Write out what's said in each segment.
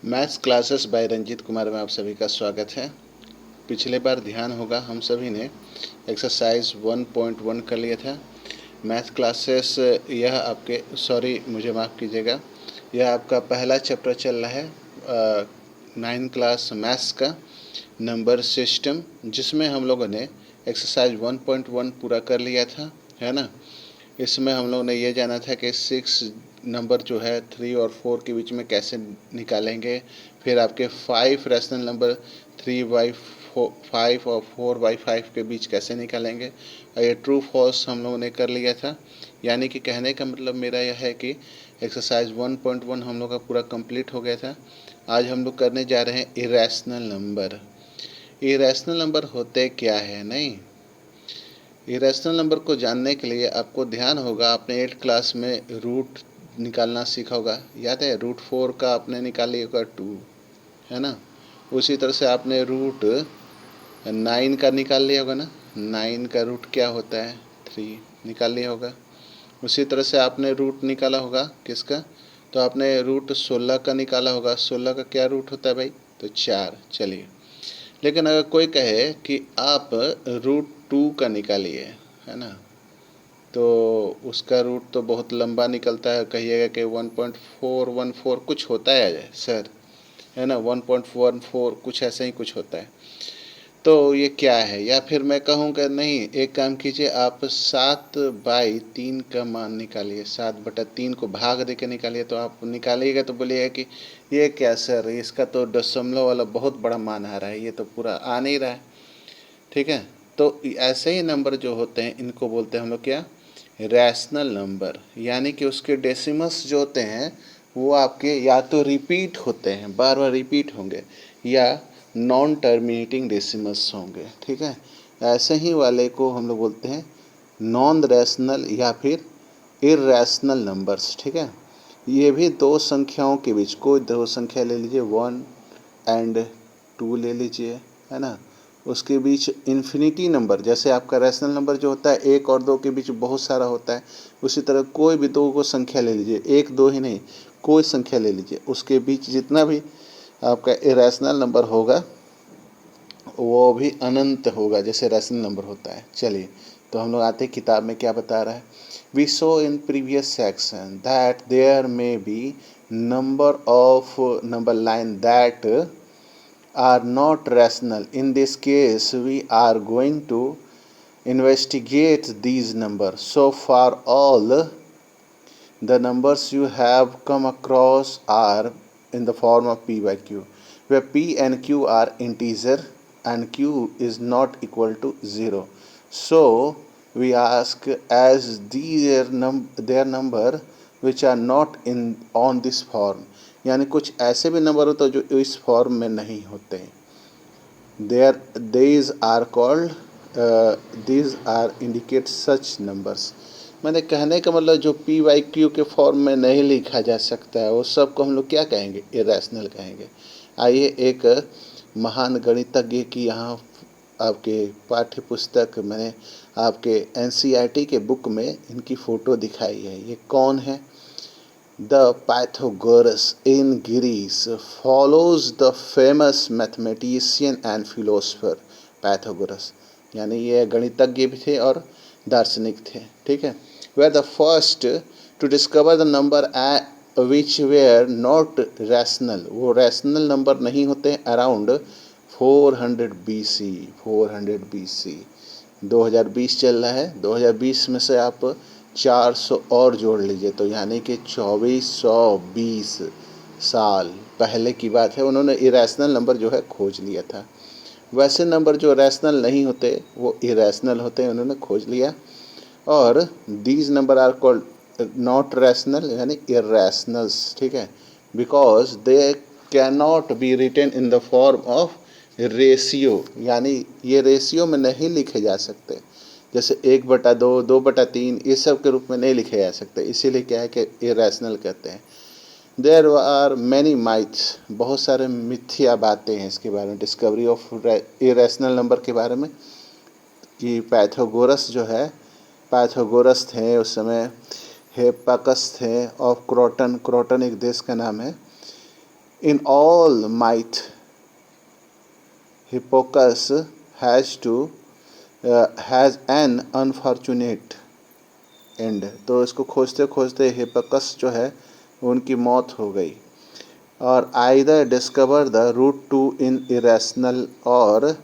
Maths classes by Ranjeet Kumar में आप सभी का स्वागत है। पिछले बार ध्यान होगा हम सभी ने एक्सरसाइज 1.1 कर लिया था। मैथ्स क्लासेस यह आपके मुझे माफ़ कीजिएगा, यह आपका पहला चैप्टर चल रहा है 9 क्लास मैथ्स का नंबर सिस्टम, जिसमें हम लोगों ने एक्सरसाइज 1.1 पूरा कर लिया था, है ना। इसमें हम लोग ने ये जाना था कि 6 नंबर जो है 3 और 4 के बीच में कैसे निकालेंगे, फिर आपके 5 रैशनल नंबर 3/5 और 4/5 के बीच कैसे निकालेंगे। और ये ट्रू फॉल्स हम लोगों ने कर लिया था। यानी कि कहने का मतलब मेरा यह है कि एक्सरसाइज 1.1 हम लोग का पूरा कंप्लीट हो गया था। आज हम लोग करने जा रहे हैं इरेशनल नंबर। इरेशनल नंबर होते क्या है नहीं। इरेशनल नंबर को जानने के लिए आपको ध्यान होगा, आपने 8 क्लास में रूट निकालना सीखा होगा। याद है, √4 का आपने निकाल लिया होगा 2, है ना। उसी तरह से आपने √9 का निकाल लिया होगा ना। 9 का रूट क्या होता है, 3 निकाल लिया होगा। उसी तरह से आपने रूट निकाला होगा किसका, तो आपने √16 का निकाला होगा। 16 का क्या रूट होता है भाई, तो 4। चलिए, लेकिन अगर कोई कहे कि आप √2 का निकालिए, है ना, तो उसका रूट तो बहुत लंबा निकलता है। कहिएगा कि 1.414 कुछ होता है सर, है ना, 1.14 कुछ ऐसे ही कुछ होता है। तो ये क्या है, या फिर मैं कहूँ कि नहीं, एक काम कीजिए, आप 7/3 का मान निकालिए। 7/3 को भाग दे के निकालिए, तो आप निकालिएगा तो बोलिएगा कि ये क्या सर, इसका तो दशमलव वाला बहुत बड़ा मान आ रहा है, ये तो पूरा आ नहीं रहा है। ठीक है, तो ऐसे ही नंबर जो होते हैं इनको बोलते हैं हम लोग क्या, रैशनल नंबर। यानी कि उसके डेसिमल्स जो होते हैं वो आपके या तो रिपीट होते हैं, बार बार रिपीट होंगे, या नॉन टर्मिनेटिंग डेसिमल्स होंगे। ठीक है, ऐसे ही वाले को हम लोग बोलते हैं नॉन रैशनल या फिर इर्रैशनल नंबर्स। ठीक है, ये भी दो संख्याओं के बीच, कोई दो संख्या ले लीजिए, 1 एंड 2 ले लीजिए, है ना, उसके बीच इन्फिनिटी नंबर, जैसे आपका रैशनल नंबर जो होता है 1 और 2 के बीच बहुत सारा होता है, उसी तरह कोई भी दो को संख्या ले लीजिए, 1 2 ही नहीं, कोई संख्या ले लीजिए, उसके बीच जितना भी आपका इरेशनल नंबर होगा वो भी अनंत होगा, जैसे रैशनल नंबर होता है। चलिए, तो हम लोग आते हैं किताब में क्या बता रहा है। We saw in previous section that there may be number line that are not rational. In this case, we are going to investigate these numbers. So far, all the numbers you have come across are in the form of p by q, where p and q are integer and q is not equal to 0. So we ask, as their number which are not in on this form, यानी कुछ ऐसे भी number होते हैं जो इस form में नहीं होते। these are called these are indicate such numbers। मैंने कहने का मतलब जो पी वाई क्यू के फॉर्म में नहीं लिखा जा सकता है वो सब को हम लोग क्या कहेंगे, इरेशनल कहेंगे। आइए, एक महान गणितज्ञ की यहाँ आपके पाठ्य पुस्तक मैंने आपके एनसीईआरटी के बुक में इनकी फ़ोटो दिखाई है। ये कौन है, The Pythagoras in Greece follows the famous mathematician and philosopher Pythagoras। यानी ये गणितज्ञ भी थे और दार्शनिक थे। ठीक है, were the first to discover the number which were not rational। वो रैशनल नंबर नहीं होते, अराउंड 400 BC। 400 BC 2020 चल रहा है, 2020 में से आप 400 और जोड़ लीजिए, तो यानी कि 2420 साल पहले की बात है, उन्होंने इरेशनल नंबर जो है खोज लिया था। वैसे नंबर जो रैशनल नहीं होते वो इरेशनल होते हैं, उन्होंने खोज लिया। और these numbers are called not rational यानी इरेशनल्स। ठीक है, because they can not be written in the form of ratio, यानी ये रेशियो में नहीं लिखे जा सकते, जैसे 1/2, 2/3 ये सब के रूप में नहीं लिखे जा सकते, इसीलिए क्या है कि इरेशनल कहते हैं। देयर आर मैनी माइथ्स, बहुत सारे मिथ्या बातें हैं इसके बारे में, डिस्कवरी ऑफ इरेशनल नंबर के बारे में, कि पाइथागोरस जो है, पाइथागोरस थे उस समय, हेपाकस थे, और क्रोटन, क्रोटन एक देश का नाम है, In all myth, Hippocrates has an unfortunate and. तो इसको खोजते खोजते हिप्पकस जो है उनकी मौत हो गई। और either discover the root two in irrational और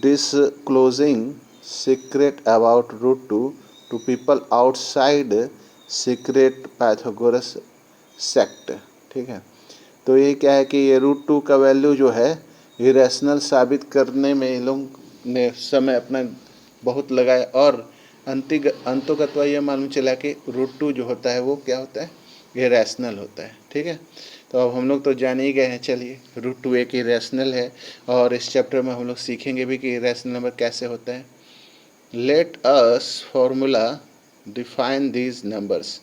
disclosing secret about root two people outside secret Pythagoras sect. ठीक है, तो ये क्या है कि ये रूट टू का वैल्यू जो है इरेशनल साबित करने में इन लोग ने समय अपना बहुत लगाया और अंतोगत्वा यह मालूम चला कि रूट टू जो होता है वो क्या होता है, इरेशनल होता है। ठीक है, तो अब हम लोग तो जान ही गए हैं। चलिए, रूट टू एक इरेशनल है और इस चैप्टर में हम लोग सीखेंगे भी कि इरेशनल नंबर कैसे होता है। Let us formula define these numbers.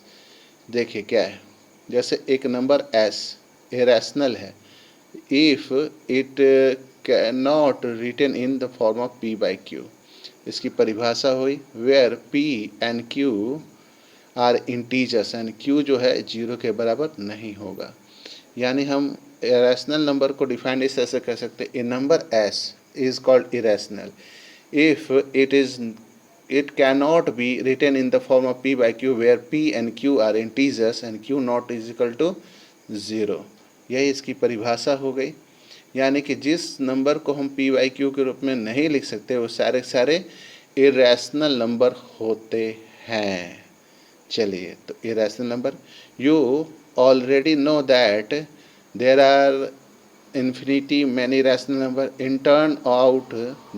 देखिए क्या है, जैसे एक नंबर एस इरेशनल है if it can not written in the form of p by q. इसकी परिभाषा हुई where p and q are integers and q जो है जीरो के बराबर नहीं होगा। यानी हम इरेशनल नंबर को डिफाइन इस तरह से कर सकते हैं, A number S is called irrational if it cannot be written in the form of p by q where p and q are integers and q not is equal to 0। यही इसकी परिभाषा हो गई। यानी कि जिस नंबर को हम p बाई q के रूप में नहीं लिख सकते वो सारे सारे इरेशनल नंबर होते हैं। चलिए, तो irrational number, you already know that there are infinity many rational number in turn out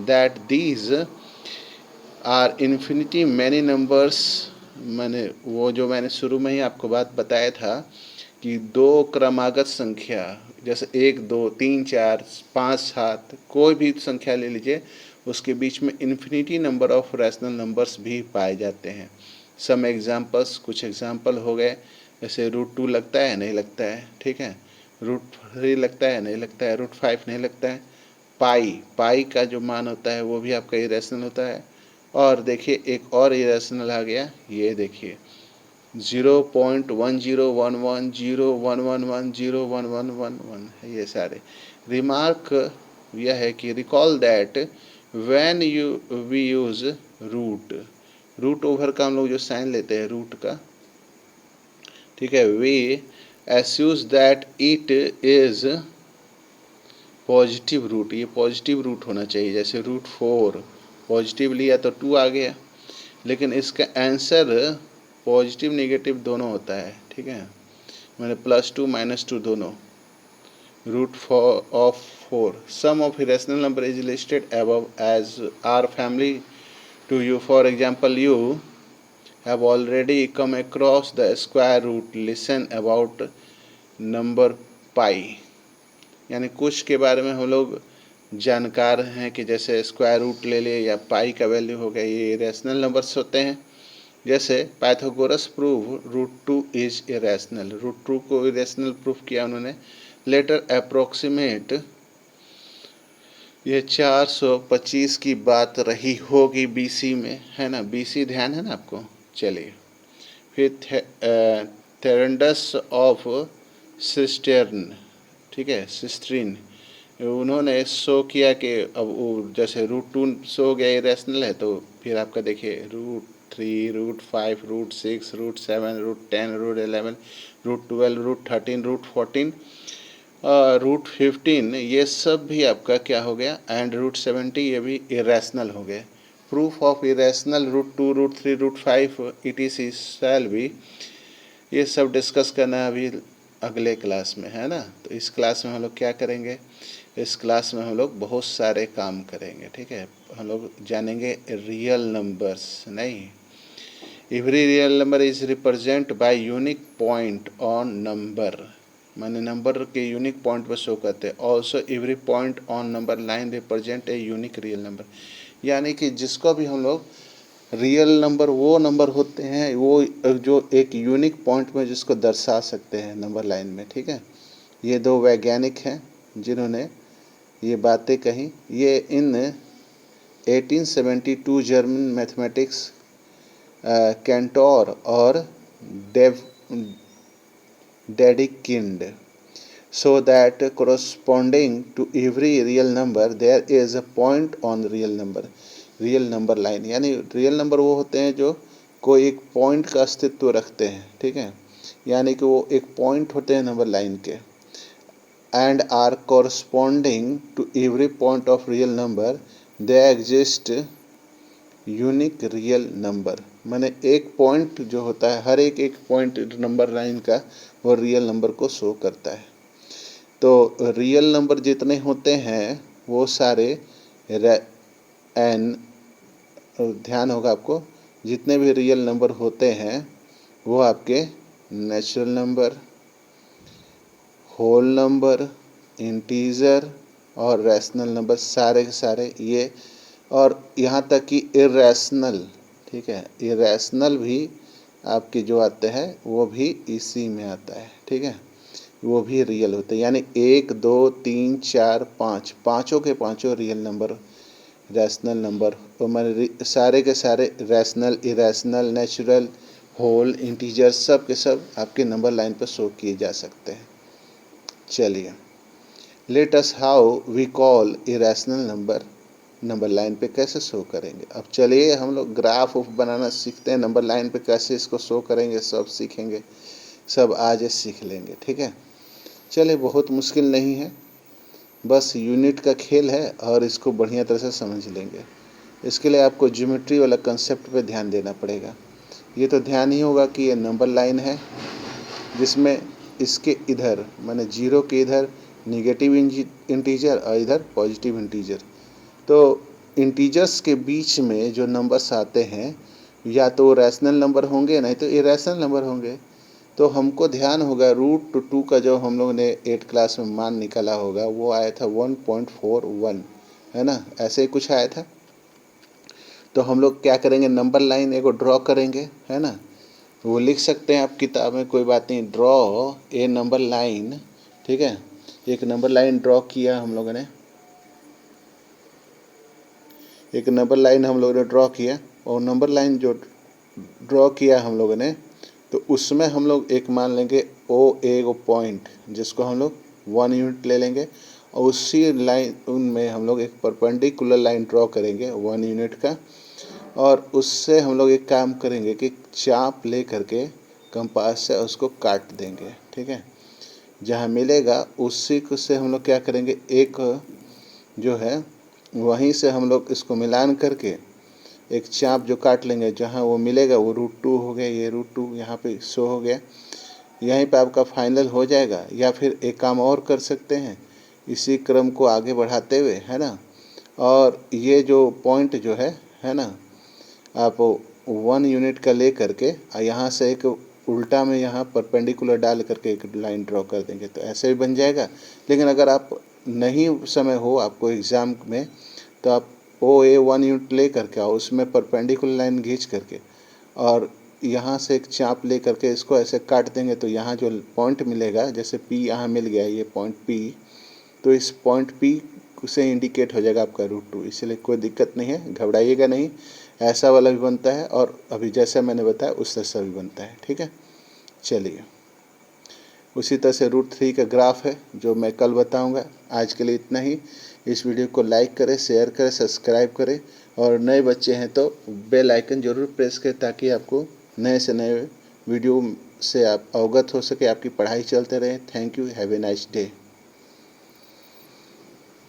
that these are infinity many numbers. मैंने वो जो मैंने शुरू में ही आपको बात बताया था कि दो क्रमागत संख्या जैसे 1 2 3 4 5 7 कोई भी संख्या ले लीजिए उसके बीच में infinity number of rational numbers भी पाए जाते हैं। सम एग्जांपल्स, कुछ एग्जांपल हो गए, जैसे रूट 2 लगता है नहीं लगता है। ठीक है, रूट 3 लगता है नहीं लगता है, रूट 5 नहीं लगता है। पाई का जो मान होता है वो भी आपका इरेशनल होता है। और देखिए एक और इरेशनल आ गया, ये देखिए 0.101101110111 है ये सारे। रिमार्क यह है कि recall that when we use root over का हम लोग जो साइन लेते हैं रूट का, ठीक है, we assume that it is positive root. ये पॉजिटिव रूट होना चाहिए, जैसे रूट 4 पॉजिटिव लिया तो 2 आ गया, लेकिन इसका आंसर पॉजिटिव नेगेटिव दोनों होता है। ठीक है, मैंने +2 -2 दोनों। Root of 4 some of irrational number is listed above as are family to you. For example, you have already come across the square root, listen about number pi. यानी कुछ के बारे में हम लोग जानकार हैं कि जैसे स्क्वायर रूट ले ले या पाई का वैल्यू हो गया, ये इरेशनल नंबर्स होते हैं। जैसे Pythagoras prove root 2 is irrational, root 2 को इरेशनल प्रूफ किया उन्होंने। लेटर अप्रोक्सीमेट, ये 425 की बात रही होगी बीसी में, है ना, बीसी ध्यान है ना आपको। चलिए, फिर थेरेंडस ऑफ सिस्टर्न, ठीक है, सिस्ट्रीन, उन्होंने शो किया कि अब वो जैसे रूट 2 शो हो गया इरेशनल है, तो फिर आपका देखिए root 3 root 5 root 6 root 7 root 10 root 11 root 12 root 13 root 14 root 15, ये सब भी आपका क्या हो गया, एंड रूट 70 ये भी इरेशनल हो गए। Proof of irrational root 2 root 3 root 5 ETC shall भी, ये सब डिस्कस करना अभी अगले क्लास में, है ना। तो इस क्लास में हम लोग क्या करेंगे, इस क्लास में हम लोग बहुत सारे काम करेंगे। ठीक है, हम लोग जानेंगे रियल नंबर्स, नहीं, every real number is represent by unique point on number, माने नंबर के यूनिक पॉइंट पर शो करते हैं। Also every point on number line represent a unique real number. यानी कि जिसको भी हम लोग रियल नंबर, वो नंबर होते हैं वो जो एक यूनिक पॉइंट में जिसको दर्शा सकते हैं नंबर लाइन में। ठीक है, ये दो वैज्ञानिक हैं जिन्होंने ये बातें कही। ये इन 1872 जर्मन मैथमेटिक्स कैंटोर और डेडिकिंड so that corresponding to every real number there is a point on real number. Real number line यानी रियल नंबर वो होते हैं जो कोई एक पॉइंट का अस्तित्व रखते हैं, ठीक है, यानी कि वो एक पॉइंट होते हैं नंबर लाइन के, and R corresponding to every point of real number they exist unique real number. माने एक पॉइंट जो होता है, हर एक पॉइंट नंबर लाइन का वो रियल नंबर को शो करता है। तो रियल नंबर जितने होते हैं वो सारे एन, ध्यान होगा आपको, जितने भी रियल नंबर होते हैं वो आपके natural number, whole number, integer और रैशनल नंबर, सारे के सारे ये, और यहाँ तक कि इरेशनल, ठीक है, इरेशनल भी आपके जो आते हैं वो भी इसी में आता है, ठीक है, वो भी रियल होते हैं। यानी 1 2 3 4 5 पाँचों के पाँचों रियल नंबर रैशनल नंबर, तो मैंने सारे के सारे rational, irrational, natural, whole, integer सब के सब आपके नंबर लाइन पर शो किए जा सकते हैं। चलिए, let us how we call irrational number, number line पे कैसे शो करेंगे। अब चलिए हम लोग ग्राफ बनाना सीखते हैं, नंबर लाइन पे कैसे इसको शो करेंगे सब सीखेंगे, सब आज सीख लेंगे, ठीक है। चलिए, बहुत मुश्किल नहीं है, बस यूनिट का खेल है और इसको बढ़िया तरह से समझ लेंगे। इसके लिए आपको ज्योमेट्री वाला कंसेप्ट पे ध्यान देना पड़ेगा। ये तो ध्यान ही होगा कि ये नंबर लाइन है जिसमें इसके इधर माने जीरो के इधर निगेटिव इंटीजर और इधर पॉजिटिव इंटीजर। तो इंटीजर्स के बीच में जो नंबर्स आते हैं या तो रैशनल नंबर होंगे, नहीं तो इरेशनल नंबर होंगे। तो हमको ध्यान होगा √2 का जो हम लोग ने 8 क्लास में मान निकाला होगा वो आया था 1.41, है ना, ऐसे ही कुछ आया था। तो हम लोग क्या करेंगे, नंबर लाइन एक ड्रॉ करेंगे, है ना, वो लिख सकते हैं आप किताब में, कोई बात नहीं, ड्रॉ ए नंबर लाइन, ठीक है। एक नंबर लाइन ड्रॉ किया हम लोगों ने, एक नंबर लाइन हम लोगों ने ड्रॉ किया, और नंबर लाइन जो ड्रॉ किया हम लोगों ने तो उसमें हम लोग एक मान लेंगे ओ ए को पॉइंट, जिसको हम लोग 1 यूनिट ले लेंगे, और उसी लाइन उनमें हम लोग एक परपेंडिकुलर लाइन ड्रॉ करेंगे 1 यूनिट का, और उससे हम लोग एक काम करेंगे कि चाप ले करके कंपास से उसको काट देंगे, ठीक है। जहाँ मिलेगा उसी को से हम लोग क्या करेंगे, एक जो है वहीं से हम लोग इसको मिलान करके एक चाप जो काट लेंगे, जहाँ वो मिलेगा वो √2 हो गया, ये √2 यहाँ पे शो हो गया, यहीं पे आपका फाइनल हो जाएगा। या फिर एक काम और कर सकते हैं, इसी क्रम को आगे बढ़ाते हुए, है ना, और ये जो पॉइंट जो है ना, आप 1 यूनिट का ले करके यहाँ से एक उल्टा में यहाँ परपेंडिकुलर डाल करके एक लाइन ड्रॉ कर देंगे, तो ऐसे भी बन जाएगा। लेकिन अगर आप नहीं समय हो आपको एग्ज़ाम में, तो आप OA 1 यूनिट ले करके आओ, उसमें परपेंडिकुलर लाइन खींच करके और यहाँ से एक चाप ले करके इसको ऐसे काट देंगे, तो यहाँ जो पॉइंट मिलेगा, जैसे P यहाँ मिल गया, ये पॉइंट P, तो इस पॉइंट P से इंडिकेट हो जाएगा आपका √2, इसलिए कोई दिक्कत नहीं है, घबराइएगा नहीं। ऐसा वाला भी बनता है और अभी जैसा मैंने बताया उस तरह भी बनता है, ठीक है। चलिए, उसी तरह से √3 का ग्राफ है जो मैं कल बताऊंगा। आज के लिए इतना ही। इस वीडियो को लाइक करें, शेयर करें, सब्सक्राइब करें, और नए बच्चे हैं तो बेल आइकन ज़रूर प्रेस करें ताकि आपको नए से नए वीडियो से आप अवगत हो सके, आपकी पढ़ाई चलते रहे। Thank you, have a nice day.